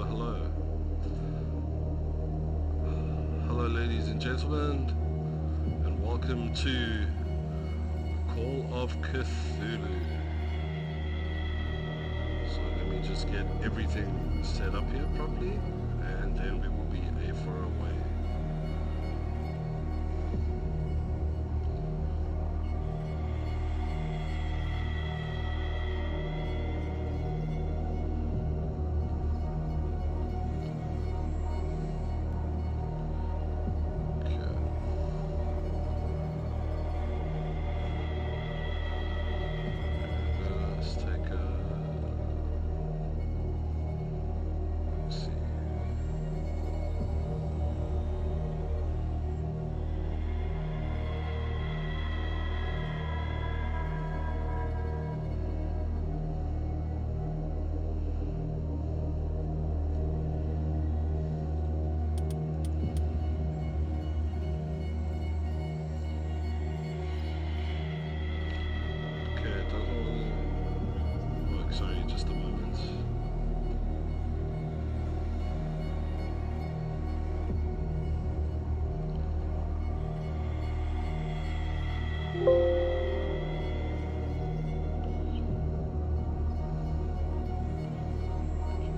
hello. Hello, ladies and gentlemen, and welcome to Call of Cthulhu. So let me just get everything set up here properly, and then we will be a for away. Sorry, just a moment.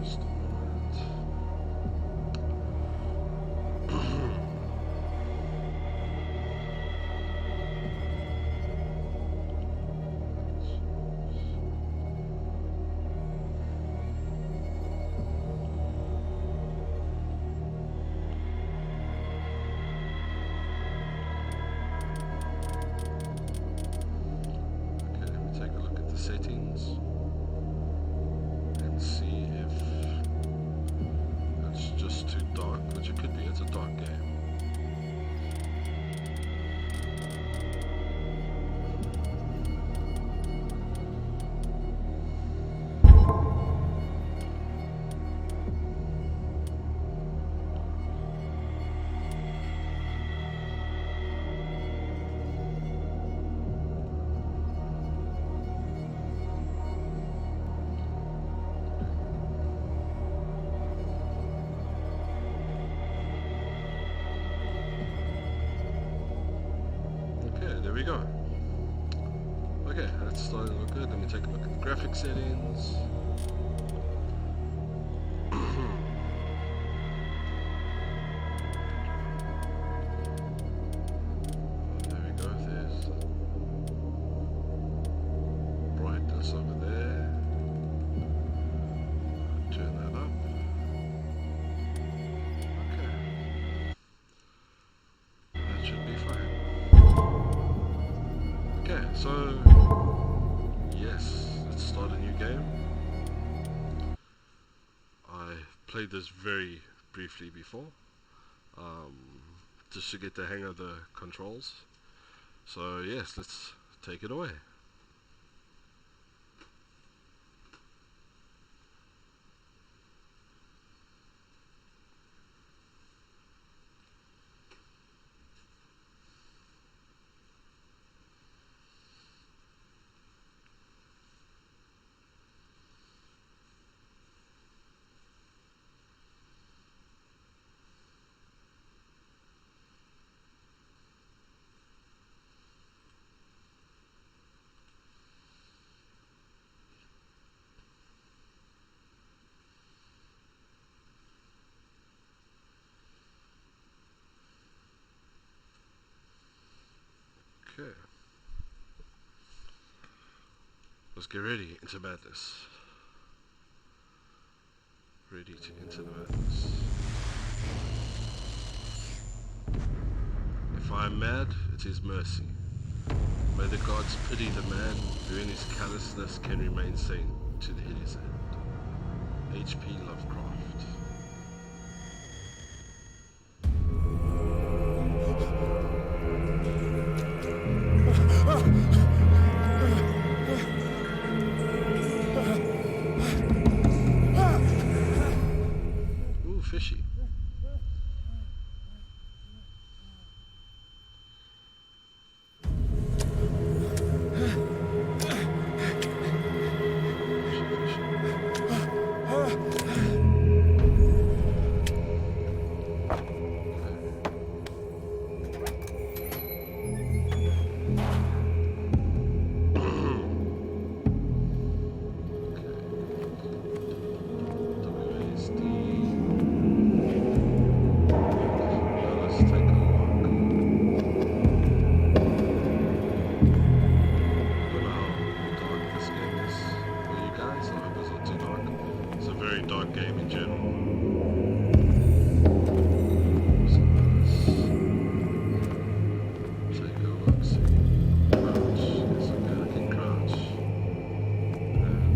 Just a moment. Settings and see if it's just too dark, which it could be. It's a dark game. There we go. Okay, that's starting to look good. Let me take a look at the graphic settings. There we go. There's brightness over there. Turn that up. Okay. That should be fine. Okay, so yes, let's start a new game. I played this very briefly before, just to get the hang of the controls. So yes, let's take it away. Okay. Let's get ready into madness. Ready to enter the madness. If I am mad, it is mercy. May the gods pity the man who in his callousness can remain sane to the hideous end. H.P. Lovecraft. Ooh, fishy. dark game in general. So let's take a look, see. Crouch. Yes, okay, I can crouch. And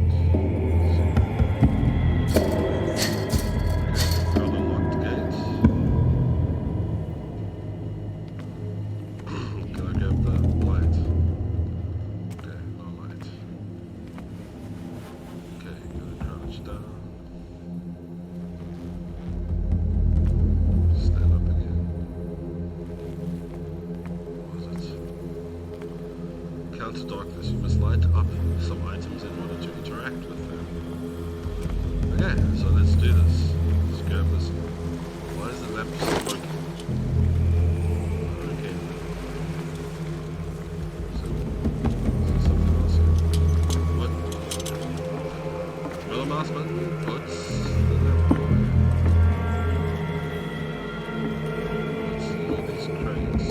got a locked gate. Can I grab the light? Okay, no light. Okay, gotta crouch down. Stand up again. What was it? Counter darkness. You must light up some items in order to interact with them. Okay, so let's do this. Let's grab this. Why is the lamp smoking? Okay. So, is there something else here? What? Middle mouse button puts the lamp on. Let's see these crates.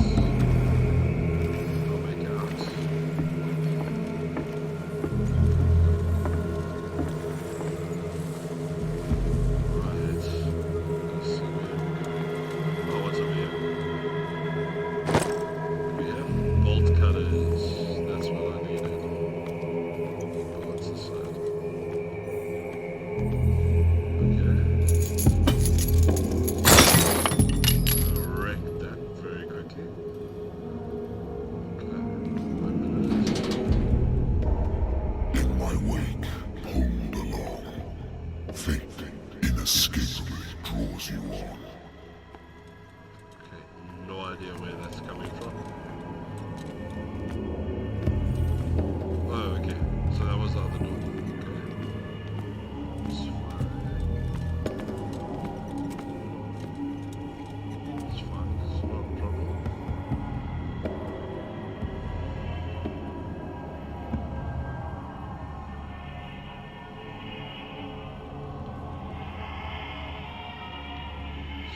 I'll make it out. Right. Let's see where. Oh, what's over here? We have bolt cutters. That's what I needed. Oh, what's this side? Okay. Wreck that very quickly. Okay. Open it. In my wake, pulled along. Fate inescapably draws you on. Okay. No idea where that's coming from. Oh, okay. So that was the other door. Okay. It's fine. It's fine. It's not a problem.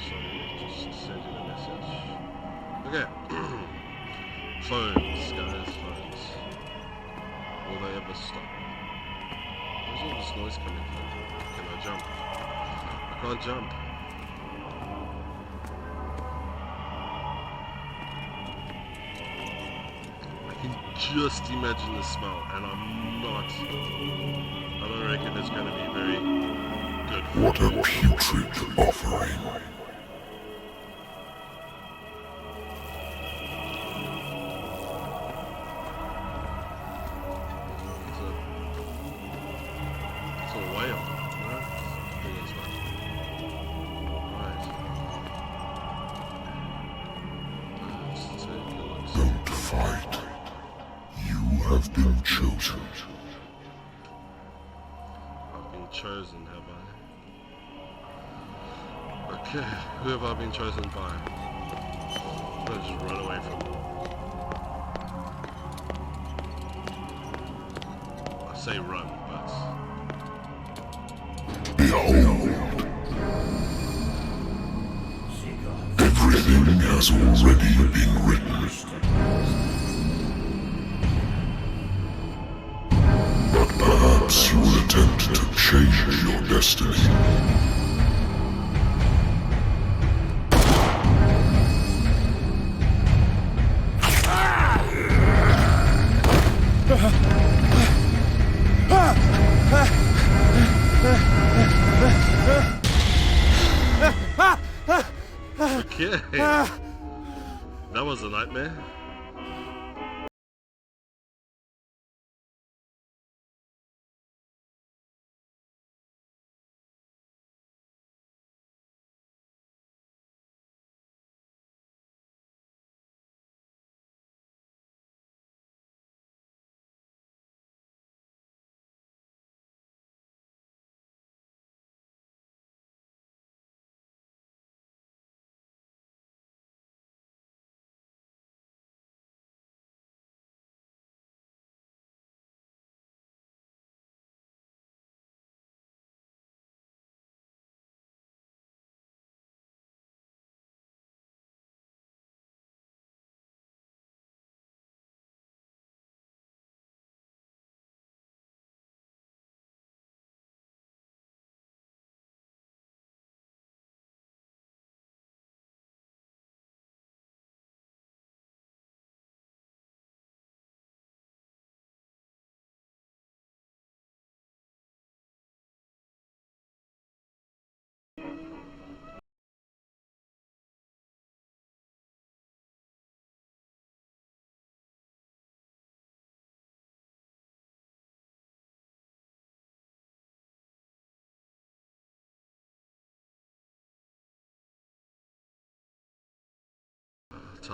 Sorry, just sending a message. Okay. Phones, guys, phones. Will they ever stop? Where's all this noise coming from? Can I jump? I can't jump. I can just imagine the smell, and I'm not. I don't reckon it's going to be very good for What a me. putrid offering. It's a whale. No? I think it's not. Right. Let's take a look. Don't fight. You have been chosen. I've been chosen, have I? Okay, who have I been chosen by? I'm gonna just run away from them. I say run, but Behold. Everything has already been written. But perhaps you will attempt to change your destiny. okay. That was a nightmare.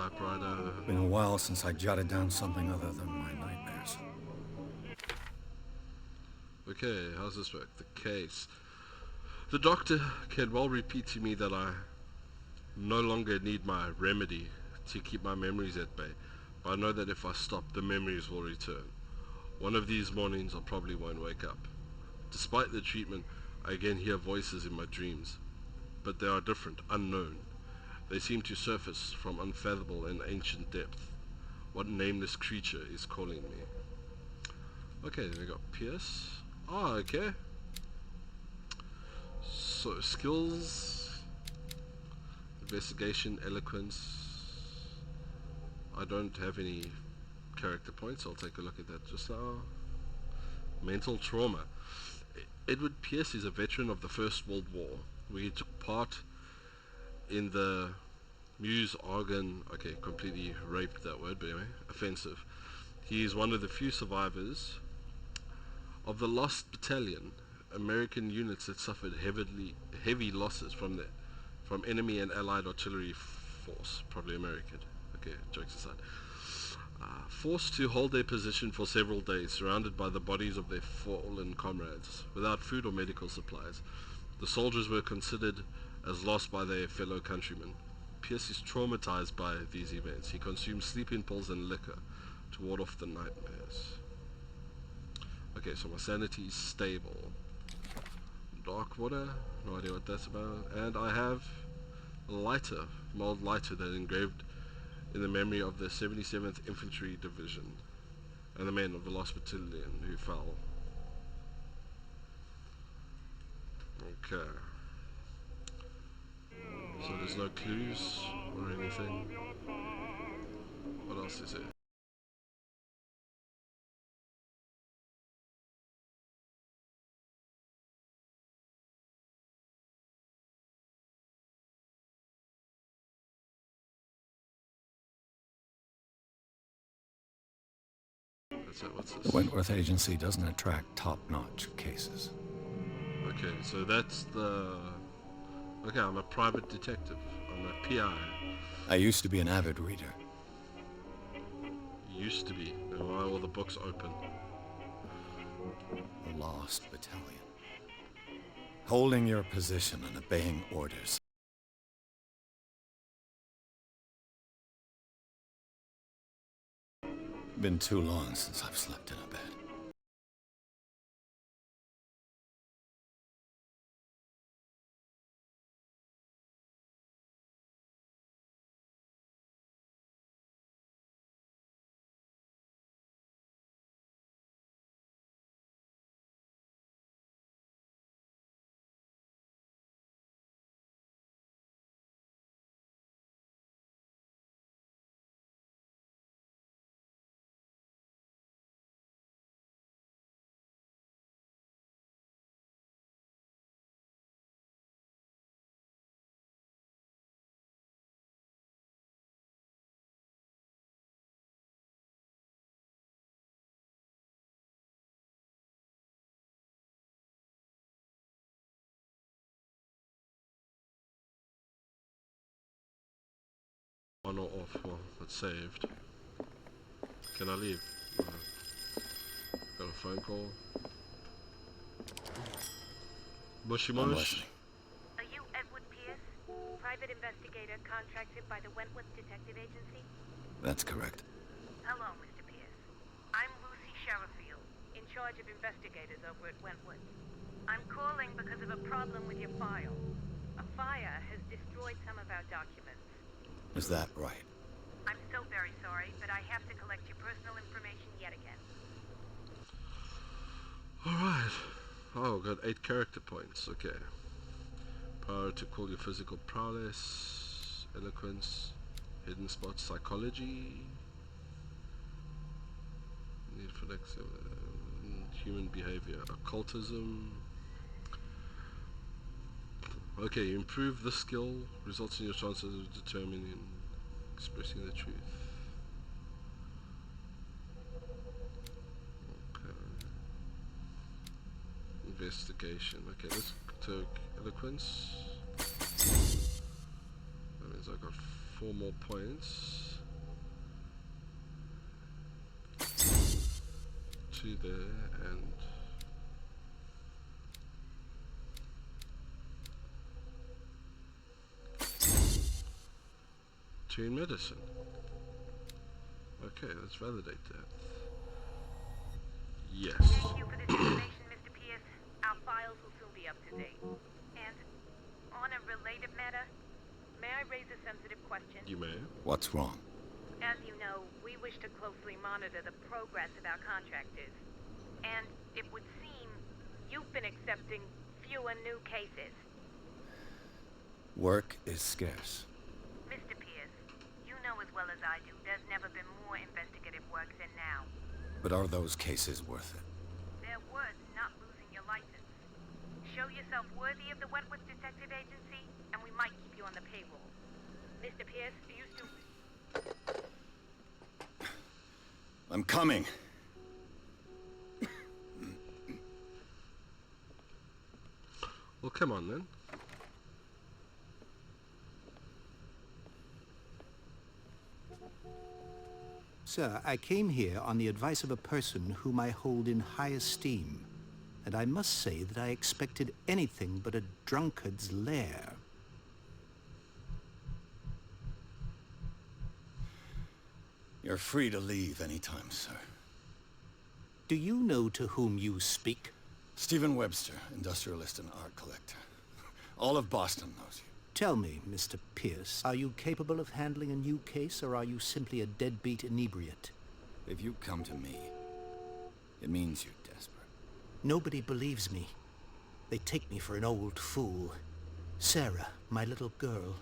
typewriter. Been a while since I jotted down something other than my nightmares. Okay, how's this work? The case. The doctor can well repeat to me that I no longer need my remedy to keep my memories at bay, but I know that if I stop, the memories will return. One of these mornings I probably won't wake up. Despite the treatment, I again hear voices in my dreams, but they are different, unknown. They seem to surface from unfathomable and ancient depth. What nameless creature is calling me? Okay, then we got Pierce. Oh, okay. So, skills, investigation, eloquence. I don't have any character points. I'll take a look at that just now. Mental trauma. Edward Pierce is a veteran of the First World War, where he took part in the Meuse Argonne, okay, completely raped that word, but anyway, offensive. He is one of the few survivors of the Lost Battalion, American units that suffered heavy losses from enemy and allied artillery force, probably American. Okay, jokes aside. Forced to hold their position for several days, surrounded by the bodies of their fallen comrades, without food or medical supplies. The soldiers were considered as lost by their fellow countrymen. Pierce is traumatized by these events. He consumes sleeping pills and liquor to ward off the nightmares. Okay, so my sanity is stable. Dark water, no idea what that's about. And I have a lighter, mold lighter that engraved in the memory of the 77th Infantry Division and the men of the Lost Battalion who fell. Okay. So there's no clues or anything. What else is it? That's it, what's The this? Wentworth Agency doesn't attract top-notch cases. Okay, so that's the... Okay, I'm a private detective. I'm a PI. I used to be an avid reader. Used to be. Now why are all the books open? The Lost Battalion. Holding your position and obeying orders. Been too long since I've slept in a bed. On or off? Well, it's saved. Can I leave? Got a phone call. Mushy I'm mush. listening. Are you Edward Pierce, private investigator contracted by the Wentworth Detective Agency? That's correct. Hello, Mr. Pierce. I'm Lucy Sherifield, in charge of investigators over at Wentworth. I'm calling because of a problem with your file. A fire has destroyed some of our documents. Is that right? I'm so very sorry, but I have to collect your personal information yet again. Alright. Oh, got 8 character points. Okay. Power to call your physical prowess, eloquence, hidden spots, psychology, need for human behavior, occultism. Okay, improve the skill, results in your chances of determining, expressing the truth. Okay. Investigation. Okay, let's take eloquence. That means I got 4 more points. Lucy there, and Tune medicine. Okay, let's validate that. Yes. Thank you for this information, Mr. Pierce. Our files will soon be up to date. And on a related matter, may I raise a sensitive question? You may. What's wrong? As you know, we wish to closely monitor the progress of our contractors. And it would seem you've been accepting fewer new cases. Work is scarce. Mr. Pierce, you know as well as I do, there's never been more investigative work than now. But are those cases worth it? They're worth not losing your license. Show yourself worthy of the Wentworth Detective Agency, and we might keep you on the payroll. Mr. Pierce, are you still... I'm coming. Well, come on then. Sir, I came here on the advice of a person whom I hold in high esteem, and I must say that I expected anything but a drunkard's lair. You're free to leave anytime, sir. Do you know to whom you speak? Stephen Webster, industrialist and art collector. All of Boston knows you. Tell me, Mr. Pierce, are you capable of handling a new case, or are you simply a deadbeat inebriate? If you come to me, it means you're desperate. Nobody believes me. They take me for an old fool. Sarah, my little girl.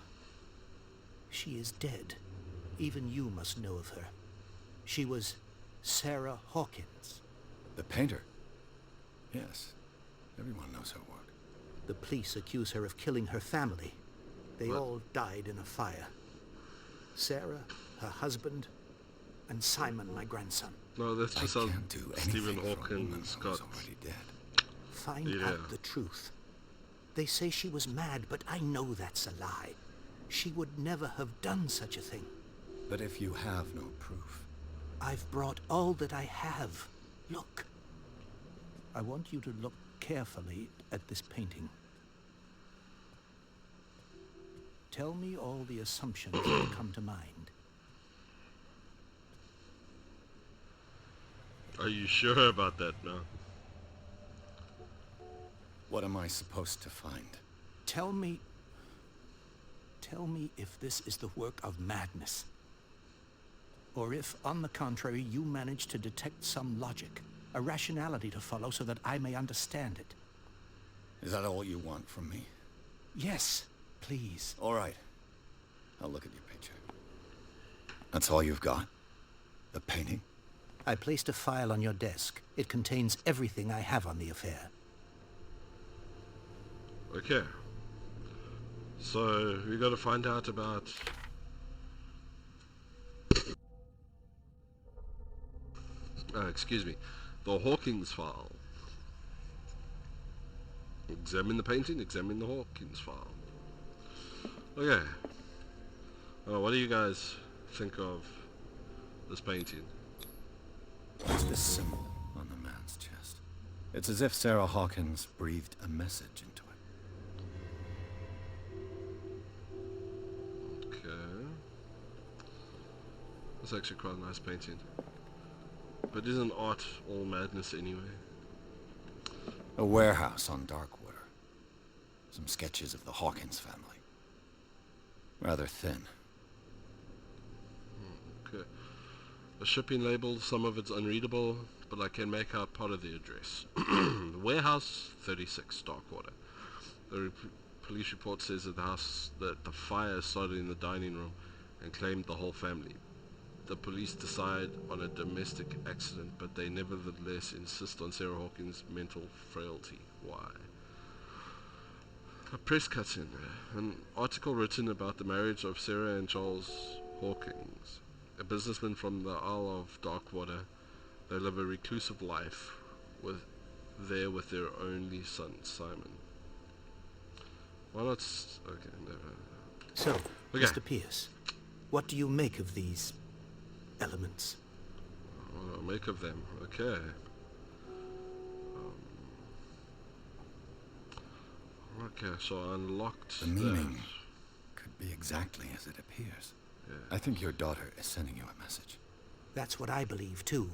She is dead. Even you must know of her. She was Sarah Hawkins. The painter? Yes. Everyone knows her work. The police accuse her of killing her family. They What? all died in a fire. Sarah, her husband, and Simon, my grandson. No, that's I just how can't do Stephen anything for a woman Hawkins who was got. already dead. Find Yeah. out the truth. They say she was mad, but I know that's a lie. She would never have done such a thing. But if you have no proof, I've brought all that I have. Look. I want you to look carefully at this painting. Tell me all the assumptions that come to mind. Are you sure about that now? what am I supposed to find? Tell me if this is the work of madness. Or if, on the contrary, you manage to detect some logic, a rationality to follow so that I may understand it. Is that all you want from me? Yes, please. All right. I'll look at your picture. That's all you've got? The painting? I placed a file on your desk. It contains everything I have on the affair. Okay. So, we gotta find out about... excuse me. The Hawkins file. Examine the painting, examine the Hawkins file. Okay. What do you guys think of this painting? What's this symbol on the man's chest? It's as if Sarah Hawkins breathed a message into it. Okay. That's actually quite a nice painting. But isn't art all madness anyway? A warehouse on Darkwater. Some sketches of the Hawkins family. Rather thin. Okay. The shipping label, some of it's unreadable, but I can make out part of the address. Warehouse 36, Darkwater. The police report says that the fire started in the dining room and claimed the whole family. The police decide on a domestic accident, but they nevertheless insist on Sarah Hawkins' mental frailty. Why? A press cuts in. An article written about the marriage of Sarah and Charles Hawkins, a businessman from the Isle of Darkwater. They live a reclusive life with their only son, Simon. Why not... Okay, never... So, Okay. Mr. Pierce, what do you make of these elements? What do I make of them? Okay. Okay, so I unlocked The meaning could be exactly as it appears. Yeah. I think your daughter is sending you a message. That's what I believe, too.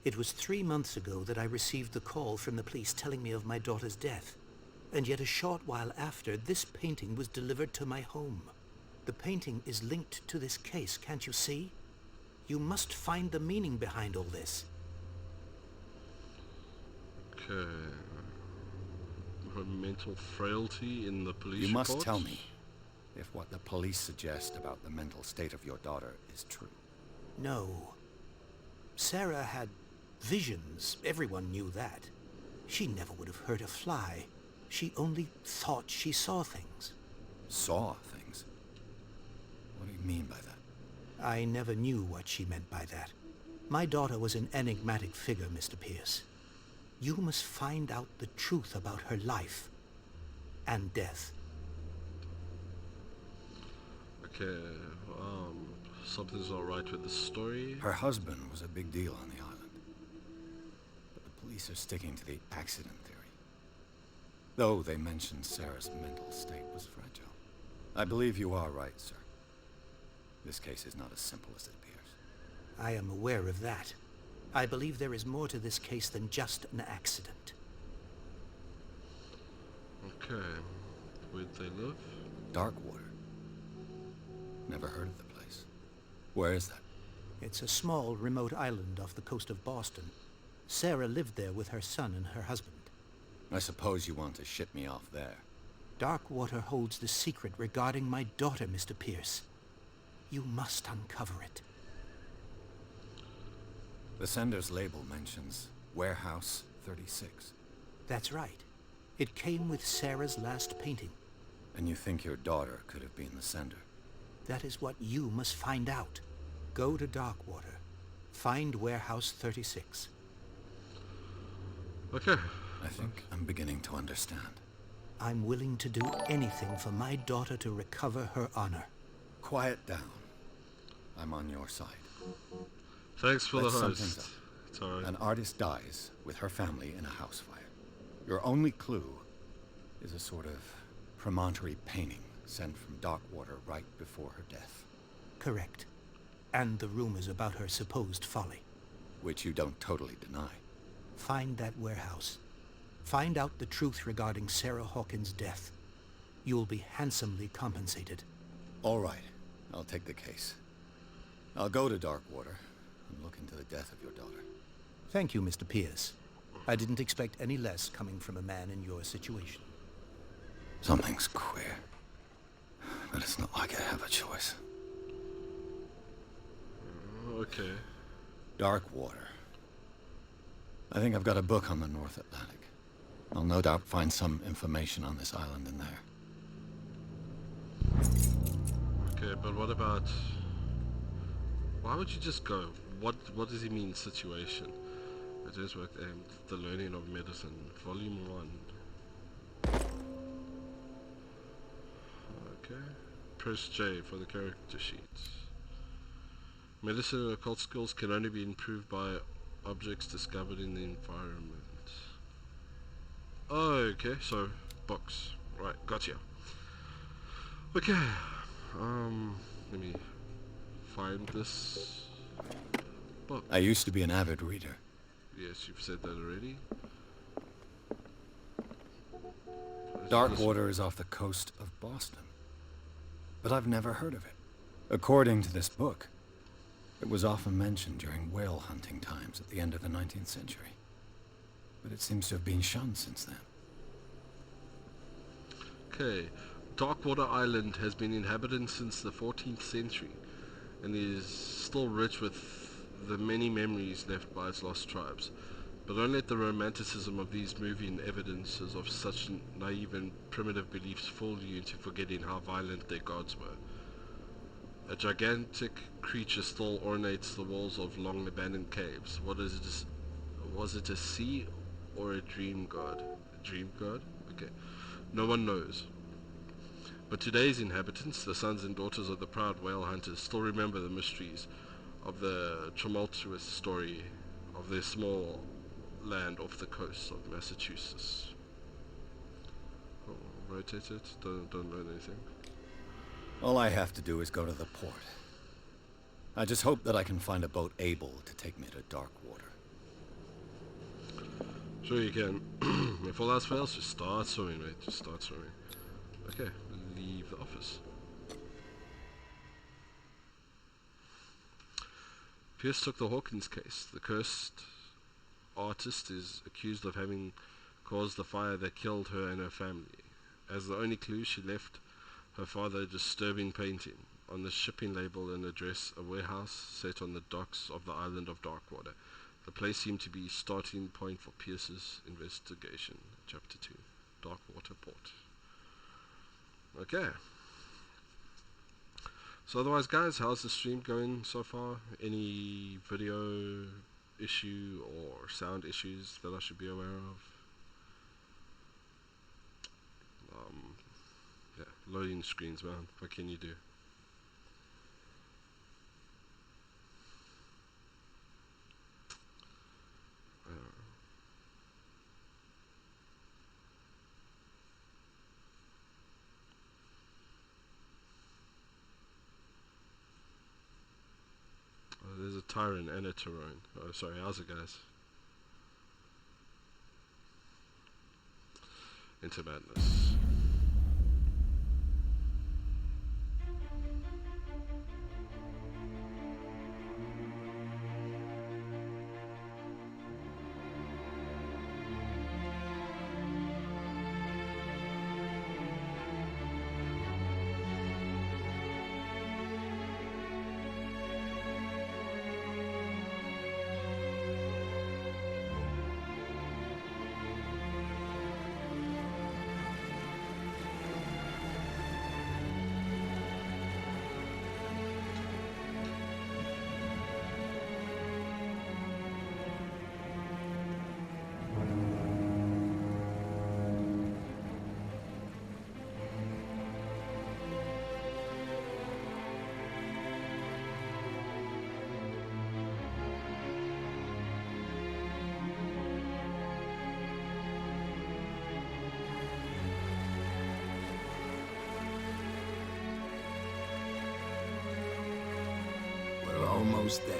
It was 3 months ago that I received the call from the police telling me of my daughter's death. And yet a short while after, this painting was delivered to my home. The painting is linked to this case, can't you see? You must find the meaning behind all this. Okay. Her mental frailty in the police You must reports? tell me if what the police suggest about the mental state of your daughter is true. No. Sarah had visions. Everyone knew that. She never would have hurt a fly. She only thought she saw things. Saw things? What do you mean by that? I never knew what she meant by that. My daughter was an enigmatic figure, Mr. Pierce. You must find out the truth about her life and death. Okay, something's alright with the story. Her husband was a big deal on the island. But the police are sticking to the accident theory. Though they mentioned Sarah's mental state was fragile. I believe you are right, sir. This case is not as simple as it appears. I am aware of that. I believe there is more to this case than just an accident. Okay, where'd they live? Darkwater. Never heard of the place. Where is that? It's a small, remote island off the coast of Boston. Sarah lived there with her son and her husband. I suppose you want to ship me off there. Darkwater holds the secret regarding my daughter, Mr. Pierce. You must uncover it. The sender's label mentions Warehouse 36. That's right. It came with Sarah's last painting. And you think your daughter could have been the sender? That is what you must find out. Go to Darkwater. Find Warehouse 36. Okay. I think I'm beginning to understand. I'm willing to do anything for my daughter to recover her honor. Quiet down. I'm on your side. Thanks for Let's the sum host. things up. It's alright. An artist dies with her family in a house fire. Your only clue is a sort of promontory painting sent from Darkwater right before her death. Correct. And the rumors about her supposed folly. Which you don't totally deny. Find that warehouse. Find out the truth regarding Sarah Hawkins' death. You'll be handsomely compensated. All right, I'll take the case. I'll go to Darkwater and look into the death of your daughter. Thank you, Mr. Pierce. I didn't expect any less coming from a man in your situation. Something's queer. But it's not like I have a choice. Okay. Darkwater. I think I've got a book on the North Atlantic. I'll no doubt find some information on this island in there. Okay, but what about... Why would you just go? What does he mean, situation? It is work aimed at the learning of medicine, volume 1. Okay. Press J for the character sheets. Medicine and occult skills can only be improved by objects discovered in the environment. Oh, okay, so books. Right, gotcha. Okay. Let me find this book. I used to be an avid reader. Yes, you've said that already. Darkwater is off the coast of Boston. But I've never heard of it. According to this book, it was often mentioned during whale hunting times at the end of the 19th century. But it seems to have been shunned since then. Okay. Darkwater Island has been inhabited since the 14th century and is still rich with the many memories left by its lost tribes. But don't let the romanticism of these moving evidences of such naive and primitive beliefs fool you into forgetting how violent their gods were. A gigantic creature still ornates the walls of long abandoned caves. Was it a sea or a dream god? A dream god? Okay. No one knows. But today's inhabitants, the sons and daughters of the proud whale hunters, still remember the mysteries of the tumultuous story of their small land off the coast of Massachusetts. Oh, rotate it. Don't learn anything. All I have to do is go to the port. I just hope that I can find a boat able to take me to dark water. Sure you can. If all else fails, just start swimming, mate. Just start swimming. Okay, leave the office. Pierce took the Hawkins case. The cursed artist is accused of having caused the fire that killed her and her family. As the only clue, she left her father a disturbing painting. On the shipping label and address, a warehouse set on the docks of the island of Darkwater. The place seemed to be starting point for Pierce's investigation. Chapter 2. Darkwater Port. Okay. So otherwise, guys, how's the stream going so far? Any video issue or sound issues that I should be aware of? Yeah, loading screens, man. What can you do? There's a Tyrant and a Tyrone. Oh, sorry, how's it, guys? Into madness. We're almost there.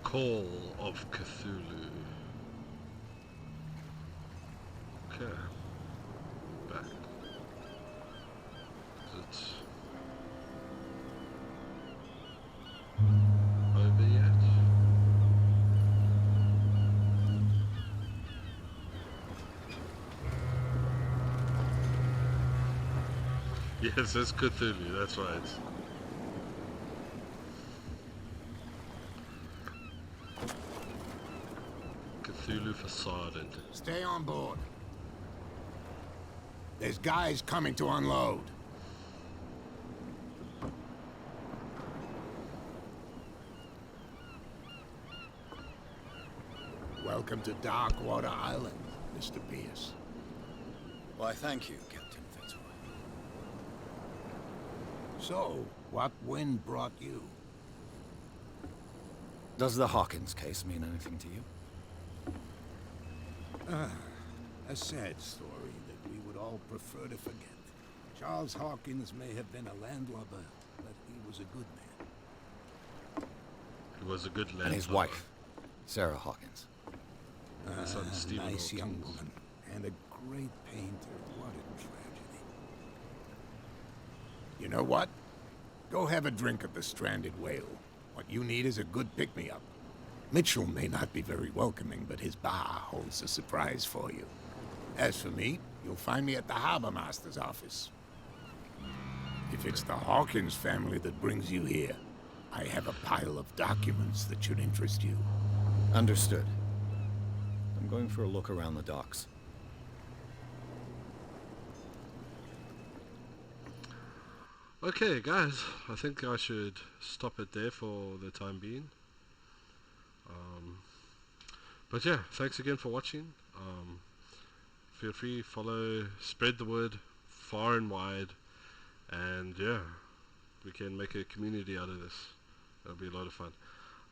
Call of Cthulhu. Okay. Back. Is it over yet? Yes, it's Cthulhu, that's right. Cthulhu facade and Stay on board. There's guys coming to unload. Welcome to Darkwater Island, Mr. Pierce. Why, thank you, Captain Fitzroy. So, what wind brought you? Does the Hawkins case mean anything to you? A sad story that we would all prefer to forget. Charles Hawkins may have been a landlubber, but he was a good man. he was a good landlord. And his wife, Sarah Hawkins. His son, Stephen Nice young Hawkins. woman, and a great painter. What a tragedy. You know what? Go have a drink at the Stranded Whale. What you need is a good pick-me-up. Mitchell may not be very welcoming, but his bar holds a surprise for you. As for me, you'll find me at the Harbor Master's office. If it's the Hawkins family that brings you here, I have a pile of documents that should interest you. Understood. I'm going for a look around the docks. Okay, guys, I think I should stop it there for the time being. But yeah, thanks again for watching. Feel free, follow, spread the word far and wide, and yeah, we can make a community out of this. It'll be a lot of fun.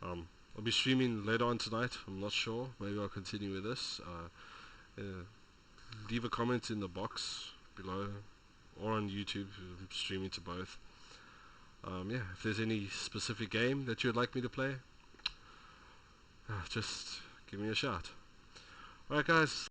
I'll be streaming later on tonight. I'm not sure. Maybe I'll continue with this. Leave a comment in the box below, or on YouTube. I'm streaming to both. Yeah, if there's any specific game that you'd like me to play, just give me a shout. Alright guys,